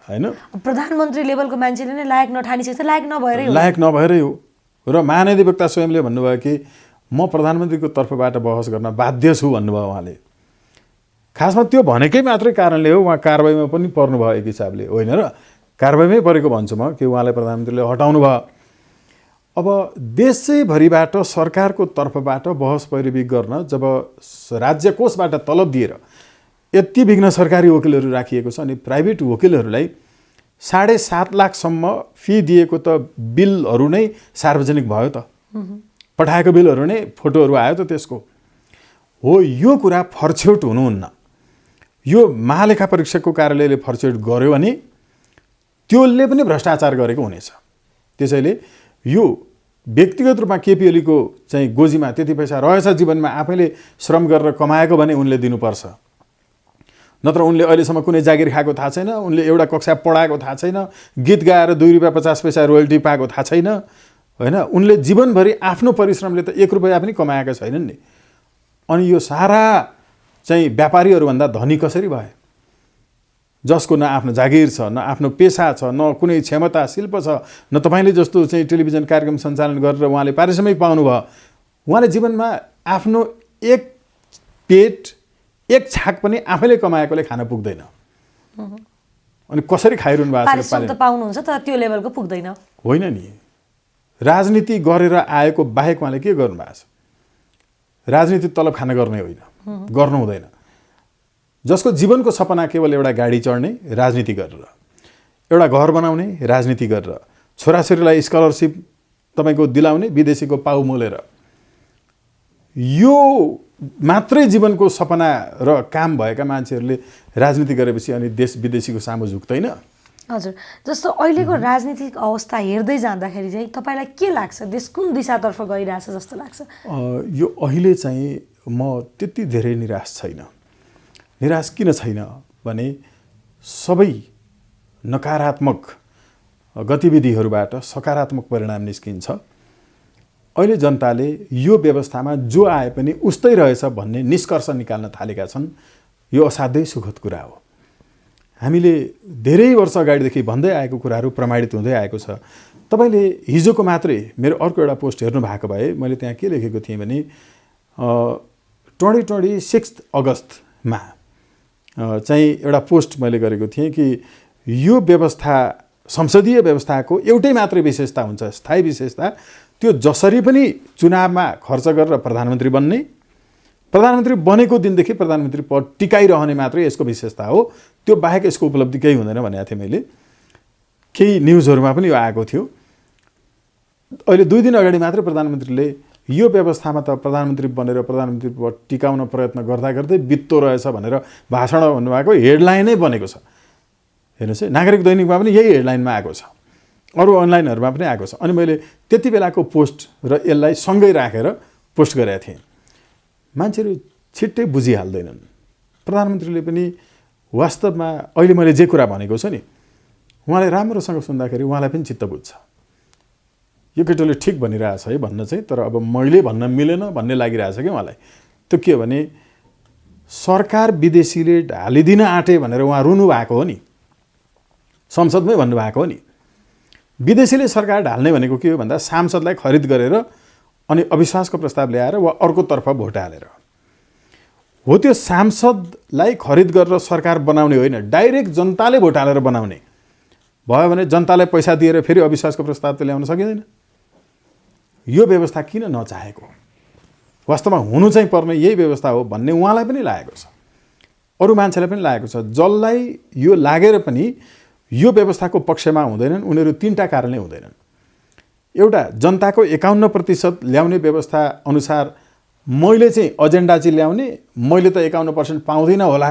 होइन, प्रधानमन्त्री लेभलको मान्छेले नै लायक नठानिसकेको छ, लायक नभएरै हो। र महाधिवक्ता स्वयंले भन्नुभयो कि म प्रधानमन्त्रीको तर्फबाट बहस गर्न बाध्य छु भन्नुभयो उहाँले। खासमा त्यो भनेकै मात्रै कारणले हो उहाँ कारबाहीमा पनि पर्नुभयो एक हिसाबले, होइन र कारबाहीमै परेको भन्छु म कि उहाँलाई प्रधानमन्त्रीले हटाउनु भयो। अब देशैभरिबाट सरकारको तर्फबाट बहस पैरवी गर्न जब राज्य कोषबाट तलब दिएर यति बिघ्न सरकारी वकिलहरू राखिएको छ अनि प्राइभेट वकिलहरूलाई 7.5 लाखसम्म फी दिएको त बिलहरू नै सार्वजनिक भयो त, पठाएको बिलहरू नै फोटोहरू आयो त त्यसको हो। यो कुरा फर्छौट हुनुहुन्न। यो महालेखा परीक्षकको कार्यालयले फर्छौट गर्यो भने त्यसले पनि भ्रष्टाचार गरेको हुनेछ। त्यसैले यो व्यक्तिगत रूपमा केपी ओलीको चाहिँ गोजीमा त्यति पैसा रहेछ जीवनमा आफैले श्रम गरेर कमाएको भने उनले दिनुपर्छ। नत्र उनले अहिलेसम्म कुनै जागिर खाएको थाहा छैन, उनले एउटा कक्षा पढाएको थाहा छैन, गीत गाएर 2 रुपियाँ 50 पैसा रोयल्टी पाएको थाहा छैन होइन। उनले जीवनभरि आफ्नो परिश्रमले त 1 रुपियाँ पनि कमाएका छैनन् नि। अनि यो सारा चाहिँ व्यापारीहरूभन्दा धनी कसरी भए? जसको न आफ्नो जागिर छ, न आफ्नो पेसा छ, न कुनै क्षमता शिल्प छ, न तपाईँले जस्तो चाहिँ टेलिभिजन कार्यक्रम सञ्चालन गरेर उहाँले पारिश्रमिक पाउनुभयो। उहाँले जीवनमा आफ्नो एक पेट एक छाक पनि आफैले कमाएकोले खान पुग्दैन। अनि कसरी खाइरहनु भएको छ? पाउनुहुन्छ तर त्यो लेभलको पुग्दैन होइन नि। राजनीति गरेर आएको बाहेक उहाँले के गर्नुभएको छ? राजनीति तलब खान गर्ने होइन, गर्नु हुँदैन। जसको जीवनको सपना केवल एउटा गाडी चढ्ने राजनीति गरेर, एउटा घर बनाउने राजनीति गरेर, छोराछोरीलाई स्कलरसिप तपाईँको दिलाउने विदेशीको पाउ मोलेर, यो मात्रै जीवनको सपना र काम भएका मान्छेहरूले राजनीति गरेपछि अनि देश विदेशीको सामु झुक्दैन। हजुर, जस्तो अहिलेको राजनीतिक अवस्था हेर्दै जाँदाखेरि चाहिँ तपाईँलाई के लाग्छ? देश कुन दिशातर्फ गइरहेछ जस्तो लाग्छ? यो अहिले चाहिँ म त्यति धेरै निराश छैन। निराश किन छैन भने सबै नकारात्मक गतिविधिहरूबाट सकारात्मक परिणाम निस्किन्छ। अहिले जनताले यो व्यवस्थामा जो आए पनि उस्तै रहेछ भन्ने निष्कर्ष निकाल्न थालेका छन्। यो असाध्यै सुखद कुरा हो। हामीले धेरै वर्ष अगाडिदेखि भन्दै आएको कुराहरू प्रमाणित हुँदै आएको छ। तपाईँले हिजोको मात्रै मेरो अर्को एउटा पोस्ट हेर्नु भएको भए मैले त्यहाँ के लेखेको थिएँ भने 26 अगस्तमा चाहिँ एउटा पोस्ट मैले गरेको थिएँ कि यो व्यवस्था संसदीय व्यवस्थाको एउटै मात्रै विशेषता हुन्छ, स्थायी विशेषता, त्यो जसरी पनि चुनावमा खर्च गरेर प्रधानमन्त्री बन्ने, प्रधानमन्त्री बनेको दिनदेखि प्रधानमन्त्री पद टिकाइरहने मात्रै यसको विशेषता हो, त्यो बाहेक यसको उपलब्धि केही हुँदैन भनेको थिएँ मैले। केही न्युजहरूमा पनि यो आएको थियो। अहिले 2 दिन अगाडि मात्रै प्रधानमन्त्रीले यो व्यवस्थामा त प्रधानमन्त्री बनेर प्रधानमन्त्री पद टिकाउन प्रयत्न गर्दा गर्दै बित्तो रहेछ भनेर भाषण भन्नुभएको हेडलाइनै बनेको छ। हेर्नुहोस् है, नागरिक दैनिकमा पनि यही हेडलाइनमा आएको छ, अरू अनलाइनहरूमा पनि आएको छ। अनि मैले त्यति बेलाको पोस्ट र यसलाई सँगै राखेर पोस्ट गरेका थिएँ। मान्छेहरू छिट्टै बुझिहाल्दैनन्। प्रधानमन्त्रीले पनि वास्तवमा अहिले मैले जे कुरा भनेको छु नि, उहाँले राम्रोसँग सुन्दाखेरि उहाँलाई पनि चित्त बुझ्छ। यो केटोले ठिक भनिरहेछ है भन्न चाहिँ, तर अब मैले भन्न मिलेन भन्ने लागिरहेछ कि उहाँलाई। त्यो के हो भने सरकार विदेशीले ढालिदिन आँटे भनेर उहाँ रुनु भएको हो नि, संसदमै भन्नुभएको हो नि। विदेशीले सरकार ढाल्ने भनेको के हो भन्दा सांसदलाई खरिद गरेर अनि अविश्वासको प्रस्ताव ल्याएर वा अर्कोतर्फ भोट हालेर हो। त्यो सांसदलाई खरिद गरेर सरकार बनाउने होइन, डाइरेक्ट जनताले भोट हालेर बनाउने भयो भने जनतालाई पैसा दिएर फेरि अविश्वासको प्रस्ताव त ल्याउन सकिँदैन। यो व्यवस्था किन नचाहेको, वास्तवमा हुनु चाहिँ पर्ने यही व्यवस्था हो भन्ने उहाँलाई पनि लागेको छ, अरू मान्छेलाई पनि लागेको छ। जसलाई यो लागेर पनि यो व्यवस्थाको पक्षमा हुँदैनन् उनीहरू 3टा कारणले हुँदैनन्। एउटा, जनताको 51% ल्याउने व्यवस्था अनुसार मैले चाहिँ एजेन्डा चाहिँ ल्याउने, मैले त 51% पाउँदिनँ होला,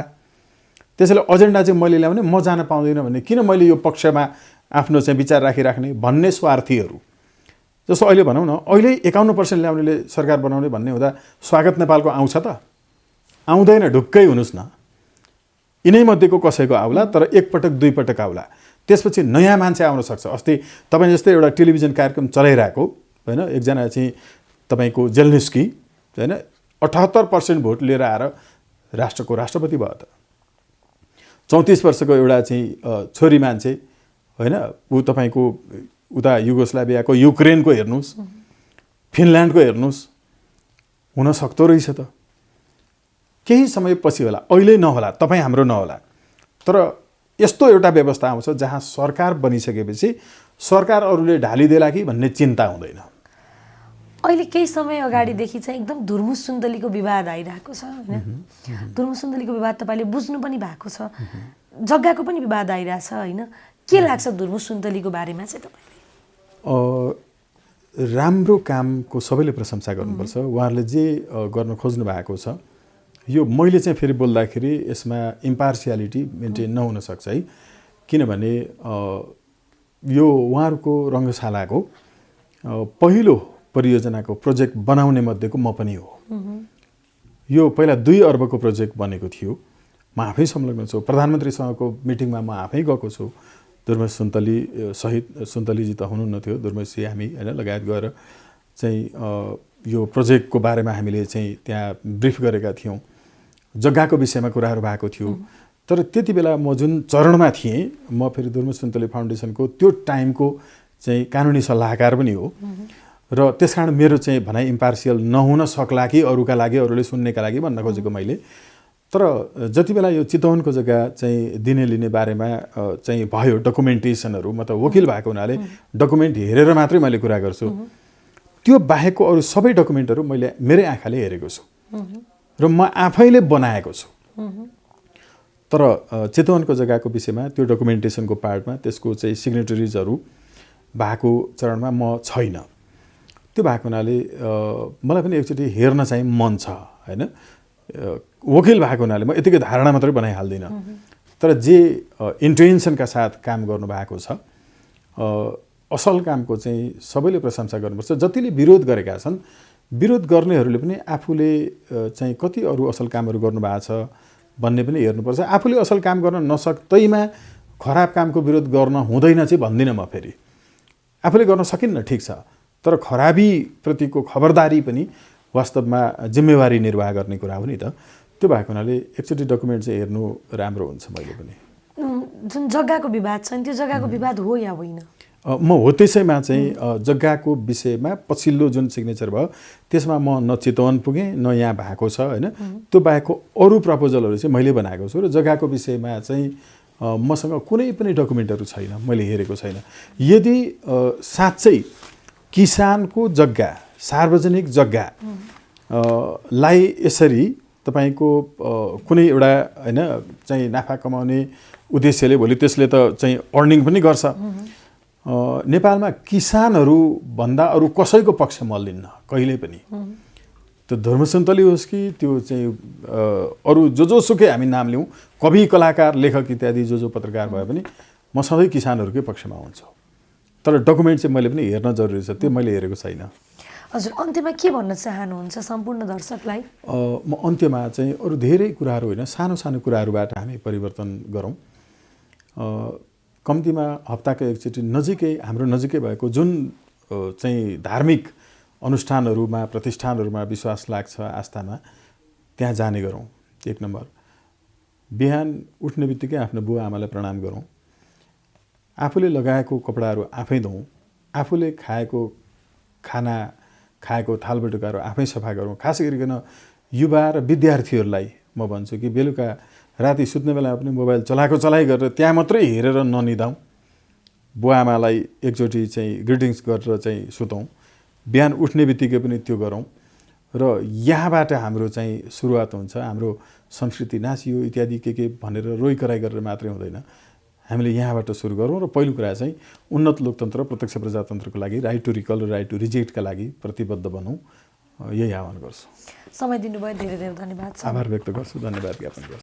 त्यसैले एजेन्डा चाहिँ मैले ल्याउने, म जान पाउँदिनँ भन्ने, किन मैले यो पक्षमा आफ्नो चाहिँ विचार राखिराख्ने भन्ने स्वार्थीहरू। जस्तो अहिले भनौँ न, अहिले 51% ल्याउनेले सरकार बनाउने भन्ने हुँदा स्वागत नेपालको आउँछ त? आउँदैन, ढुक्कै हुनुहोस् न। यिनैमध्येको कसैको आउला, तर 1 पटक 2 पटक आउला, त्यसपछि नयाँ मान्छे आउन सक्छ। अस्ति तपाईँ जस्तै एउटा टेलिभिजन कार्यक्रम चलाइरहेको होइन, एकजना चाहिँ तपाईँको जेल्निस्की होइन 78% भोट लिएर आएर राष्ट्रको राष्ट्रपति भयो त। 34 वर्षको एउटा चाहिँ छोरी मान्छे होइन, ऊ तपाईँको उता युगोस्लाभियाको युक्रेनको हेर्नुहोस्, फिनल्यान्डको हेर्नुहोस्, हुन सक्दो रहेछ त। केही समयपछि होला, अहिले नहोला, तपाईँ हाम्रो नहोला, तर यस्तो एउटा व्यवस्था आउँछ जहाँ सरकार बनिसकेपछि सरकार अरूले ढालिदेला कि भन्ने चिन्ता हुँदैन। अहिले केही समय अगाडिदेखि चाहिँ एकदम धुर्मुस सुन्दलीको विवाद आइरहेको छ होइन। धुर्मुस सुन्दलीको विवाद तपाईँले बुझ्नु पनि भएको छ, जग्गाको पनि विवाद आइरहेछ होइन। के लाग्छ धुर्मुस सुन्दलीको बारेमा चाहिँ तपाईँले? राम्रो कामको सबैले प्रशंसा गर्नुपर्छ। उहाँहरूले जे गर्न खोज्नु भएको छ, यो मैले चाहिँ फेरि बोल्दाखेरि यसमा इम्पार्सियालिटी मेन्टेन नहुन सक्छ है, किनभने यो उहाँहरूको रङ्गशालाको पहिलो परियोजनाको प्रोजेक्ट बनाउने मध्येको म पनि हो। यो पहिला 2 अर्बको प्रोजेक्ट बनेको थियो, म आफै संलग्न छु। प्रधानमन्त्रीसँगको मिटिङमा म आफै गएको छु। दुर्मेश सुन्तली सहित, सुन्तलीजी त हुनुहुन्न थियो, दुर्मेशजी हामी होइन लगायत गएर चाहिँ यो प्रोजेक्टको बारेमा हामीले चाहिँ त्यहाँ ब्रिफ गरेका थियौँ। जग्गाको विषयमा कुराहरू भएको थियो। तर त्यति बेला म जुन चरणमा थिएँ, म फेरि दुर्मेश सुन्तली फाउन्डेसनको त्यो टाइमको चाहिँ कानुनी सल्लाहकार पनि हो र त्यसकारण मेरो चाहिँ भनाइ इम्पार्सियल नहुन सक्ला कि अरूका लागि, अरूले सुन्नेका लागि भन्न खोजेको मैले। तर जति बेला यो चितवनको जग्गा चाहिँ दिने लिने बारेमा चाहिँ भयो डकुमेन्टेसनहरू, म त वकिल भएको हुनाले डकुमेन्ट हेरेर मात्रै मैले कुरा गर्छु। त्यो बाहेकको अरू सबै डकुमेन्टहरू मैले मेरै आँखाले हेरेको छु र म आफैले बनाएको छु। तर चितवनको जग्गाको विषयमा त्यो डकुमेन्टेसनको पार्टमा त्यसको चाहिँ सिग्नेटरिजहरू भएको चरणमा म छैन। त्यो भएको हुनाले मलाई पनि एकचोटि हेर्न चाहिँ मन छ होइन। वकिल भएको हुनाले म यतिकै धारणा मात्रै बनाइहाल्दिनँ। तर जे इन्टेन्सनका साथ काम गर्नुभएको छ, असल कामको चाहिँ सबैले प्रशंसा गर्नुपर्छ। जतिले विरोध गरेका छन्, विरोध गर्नेहरूले पनि आफूले चाहिँ कति अरू असल कामहरू गर्नुभएको छ भन्ने पनि हेर्नुपर्छ। आफूले असल काम गर्न नसक्दैमा खराब कामको विरोध गर्न हुँदैन चाहिँ भन्दिनँ म फेरि। आफूले गर्न सकिन्न ठिक छ, तर खराबीप्रतिको खबरदारी पनि वास्तवमा जिम्मेवारी निर्वाह गर्ने कुरा हो नि त। त्यो भएको हुनाले एकचोटि डकुमेन्ट चाहिँ हेर्नु राम्रो हुन्छ। मैले पनि जुन जग्गाको विवाद छ नि त्यो जग्गाको विवाद हो या होइन? म हो त्यसैमा चाहिँ जग्गाको विषयमा पछिल्लो जुन सिग्नेचर भयो त्यसमा म न चितवन पुगेँ न यहाँ भएको छ होइन। त्यो बाहेकको अरू प्रपोजलहरू चाहिँ मैले बनाएको छु र जग्गाको विषयमा चाहिँ मसँग कुनै पनि डकुमेन्टहरू छैन, मैले हेरेको छैन। यदि साँच्चै किसानको जग्गा, सार्वजनिक जग्गा लाई यसरी तपाईको कुनै एउटा हैन चाहिँ नाफा कमाउने उद्देश्यले भोलि त्यसले त चाहिँ अर्निङ पनि गर्छ। नेपालमा किसानहरू भन्दा अरू कसैको पक्ष म लिन्न कहिल्यै पनि। त्यो धर्मसन्तली होस् कि त्यो चाहिँ अरू जोसुकै हामी नाम लिउँ, कवि, कलाकार, लेखक इत्यादि जो पत्रकार भए पनि म सधैँ किसानहरूकै पक्षमा हुन्छु। तर डकुमेन्ट चाहिँ मैले पनि हेर्न जरुरी छ, त्यो मैले हेरेको छैन। हजुर, अन्त्यमा के भन्न चाहनुहुन्छ सम्पूर्ण दर्शकलाई? म अन्त्यमा चाहिँ अरू धेरै कुराहरू होइन, सानो सानो कुराहरूबाट हामी परिवर्तन गरौँ। कम्तीमा हप्ताको एकचोटि नजिकै, हाम्रो नजिकै भएको जुन चाहिँ धार्मिक अनुष्ठानहरूमा, प्रतिष्ठानहरूमा विश्वास लाग्छ, आस्थामा, त्यहाँ जाने गरौँ। एक नम्बर, बिहान उठ्ने बित्तिकै आफ्नो बुवा आमालाई प्रणाम गरौँ। आफूले लगाएको कपडाहरू आफै धौँ, आफूले खाएको खाना, खाएको थालबटुकाहरू आफै सफा गरौँ। खास गरिकन युवा र विद्यार्थीहरूलाई म भन्छु कि बेलुका राति सुत्ने बेलामा पनि मोबाइल चलाइ गरेर त्यहाँ मात्रै हेरेर ननिदाउँ। बुवा आमालाई एकचोटि चाहिँ ग्रिटिङ्स गरेर चाहिँ सुतौँ। बिहान उठ्ने बित्तिकै पनि त्यो गरौँ र यहाँबाट हाम्रो चाहिँ सुरुवात हुन्छ। हाम्रो संस्कृति नाचियो इत्यादि के भनेर रोइ कराइ गरेर मात्रै हुँदैन, हामीले यहाँबाट सुरु गरौँ। र पहिलो कुरा चाहिँ उन्नत लोकतन्त्र, प्रत्यक्ष प्रजातन्त्रको लागि राइट टु रिकल र राइट टु रिजेक्टका लागि प्रतिबद्ध बनौँ, यही आह्वान गर्छु। समय दिनुभयो, धेरै धेरै धन्यवाद। आभार व्यक्त गर्छु, धन्यवाद ज्ञापन गर्छु।